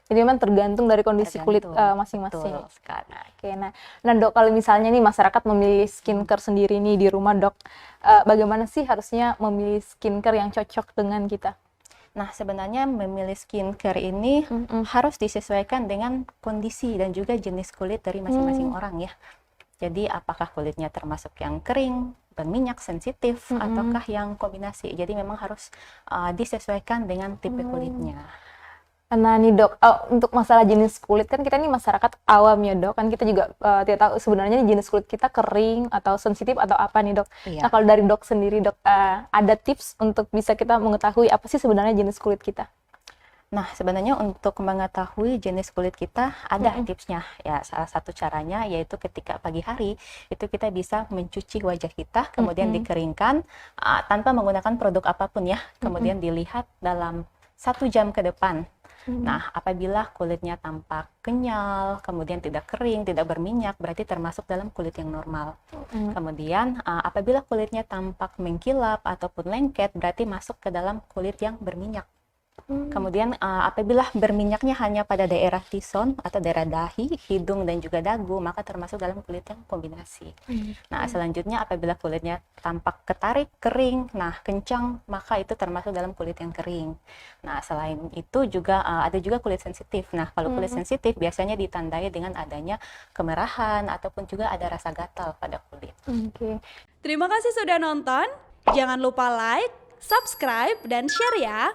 Jadi memang tergantung dari kondisi kulit Tergantung, masing-masing. betul sekali. Oke, nah Dok, kalau misalnya nih masyarakat memilih skincare sendiri nih di rumah Dok, bagaimana sih harusnya memilih skincare yang cocok dengan kita? Nah, sebenarnya memilih skincare ini harus disesuaikan dengan kondisi dan juga jenis kulit dari masing-masing orang ya. Jadi apakah kulitnya termasuk yang kering, berminyak, sensitif, ataukah yang kombinasi. Jadi memang harus disesuaikan dengan tipe kulitnya. Nah nih Dok, untuk masalah jenis kulit kan kita nih masyarakat awam ya Dok, kan kita juga tidak tahu sebenarnya jenis kulit kita kering atau sensitif atau apa nih Dok. Nah Iya. kalau dari Dok sendiri Dok, ada tips untuk bisa kita mengetahui apa sih sebenarnya jenis kulit kita? Nah, sebenarnya untuk mengetahui jenis kulit kita ada tipsnya. Ya, salah satu caranya yaitu ketika pagi hari itu kita bisa mencuci wajah kita, kemudian dikeringkan tanpa menggunakan produk apapun ya. Kemudian dilihat dalam 1 jam ke depan. Nah, apabila kulitnya tampak kenyal, kemudian tidak kering, tidak berminyak, berarti termasuk dalam kulit yang normal. Kemudian, apabila kulitnya tampak mengkilap ataupun lengket, berarti masuk ke dalam kulit yang berminyak. Kemudian apabila berminyaknya hanya pada daerah T-zone atau daerah dahi, hidung dan juga dagu, maka termasuk dalam kulit yang kombinasi. Nah, selanjutnya apabila kulitnya tampak ketarik, kering, nah kencang, maka itu termasuk dalam kulit yang kering. Nah, selain itu juga ada juga kulit sensitif. Nah, kalau kulit sensitif biasanya ditandai dengan adanya kemerahan ataupun juga ada rasa gatal pada kulit. Oke. Terima kasih sudah nonton. Jangan lupa like, subscribe, dan share ya.